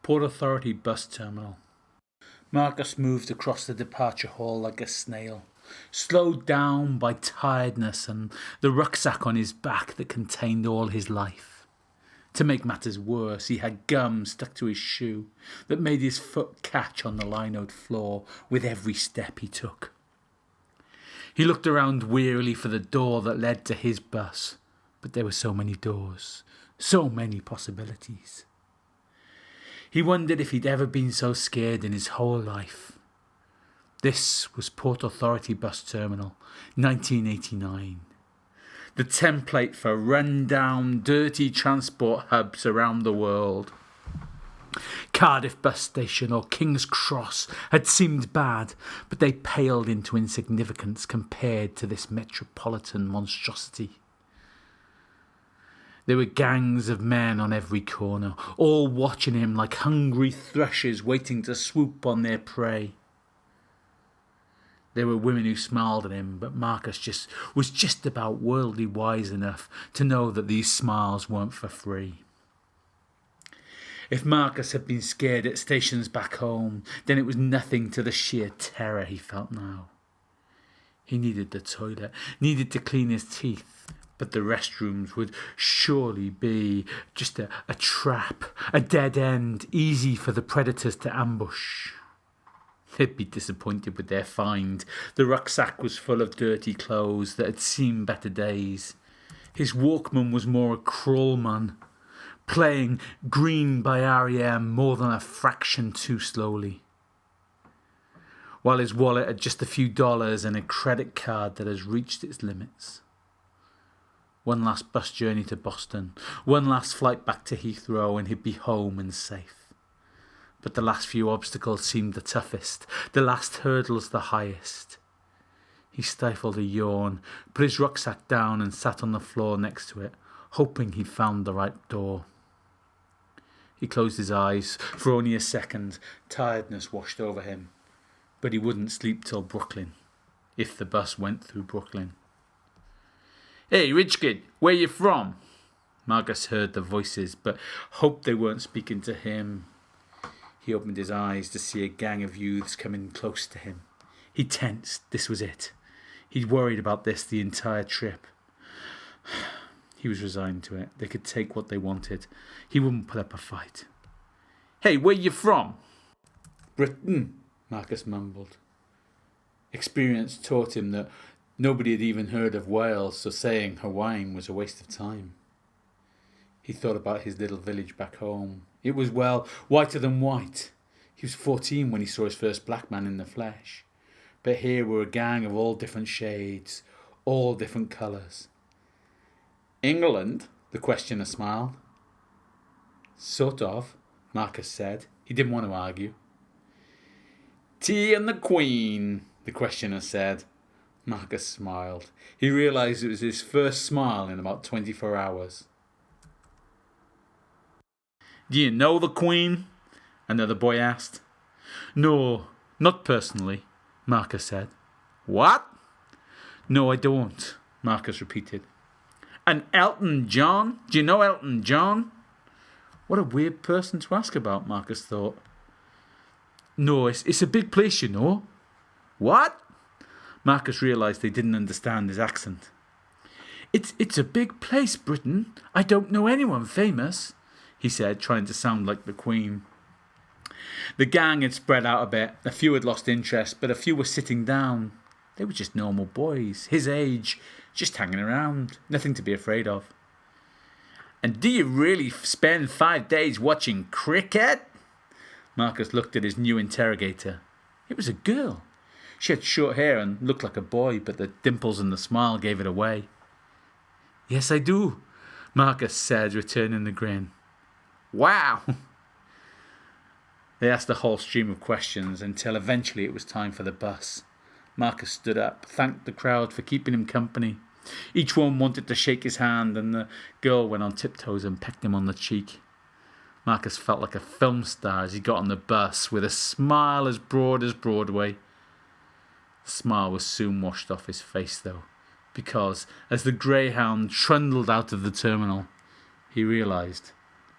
Port Authority bus terminal. Marcus moved across the departure hall like a snail, slowed down by tiredness and the rucksack on his back that contained all his life. To make matters worse, he had gum stuck to his shoe that made his foot catch on the linoed floor with every step he took. He looked around wearily for the door that led to his bus, but there were so many doors, so many possibilities. He wondered if he'd ever been so scared in his whole life. This was Port Authority Bus Terminal, 1989. The template for run-down, dirty transport hubs around the world. Cardiff Bus Station or King's Cross had seemed bad, but they paled into insignificance compared to this metropolitan monstrosity. There were gangs of men on every corner, all watching him like hungry thrushes waiting to swoop on their prey. There were women who smiled at him, but Marcus was just about worldly wise enough to know that these smiles weren't for free. If Marcus had been scared at stations back home, then it was nothing to the sheer terror he felt now. He needed the toilet, needed to clean his teeth. But the restrooms would surely be just a trap, a dead end, easy for the predators to ambush. They'd be disappointed with their find. The rucksack was full of dirty clothes that had seen better days. His Walkman was more a Crawlman, playing Green by R.E.M. more than a fraction too slowly. While his wallet had just a few dollars and a credit card that has reached its limits. One last bus journey to Boston, one last flight back to Heathrow, and he'd be home and safe. But the last few obstacles seemed the toughest, the last hurdles the highest. He stifled a yawn, put his rucksack down and sat on the floor next to it, hoping he'd found the right door. He closed his eyes for only a second. Tiredness washed over him. But he wouldn't sleep till Brooklyn, if the bus went through Brooklyn. "Hey, rich kid, where you from?" Marcus heard the voices, but hoped they weren't speaking to him. He opened his eyes to see a gang of youths coming close to him. He tensed. This was it. He'd worried about this the entire trip. He was resigned to it. They could take what they wanted. He wouldn't put up a fight. "Hey, where you from?" "Britain," Marcus mumbled. Experience taught him that nobody had even heard of Wales, so saying Hawaiian was a waste of time. He thought about his little village back home. It was, well, whiter than white. He was 14 when he saw his first black man in the flesh. But here were a gang of all different shades, all different colours. "England?" the questioner smiled. "Sort of," Marcus said. He didn't want to argue. "Tea and the Queen," the questioner said. Marcus smiled. He realised it was his first smile in about 24 hours. "Do you know the Queen?" another boy asked. "No, not personally," Marcus said. "What?" "No, I don't," Marcus repeated. "And Elton John? Do you know Elton John?" What a weird person to ask about, Marcus thought. "No, it's a big place, you know." "What?" Marcus realised they didn't understand his accent. It's a big place, Britain. I don't know anyone famous," he said, trying to sound like the Queen. The gang had spread out a bit. A few had lost interest, but a few were sitting down. They were just normal boys, his age, just hanging around, nothing to be afraid of. "And do you really spend 5 days watching cricket?" Marcus looked at his new interrogator. It was a girl. She had short hair and looked like a boy, but the dimples and the smile gave it away. "Yes, I do," Marcus said, returning the grin. "Wow!" They asked a whole stream of questions until eventually it was time for the bus. Marcus stood up, thanked the crowd for keeping him company. Each one wanted to shake his hand, and the girl went on tiptoes and pecked him on the cheek. Marcus felt like a film star as he got on the bus with a smile as broad as Broadway. The smile was soon washed off his face, though, because as the Greyhound trundled out of the terminal, he realised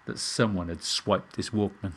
that someone had swiped his Walkman.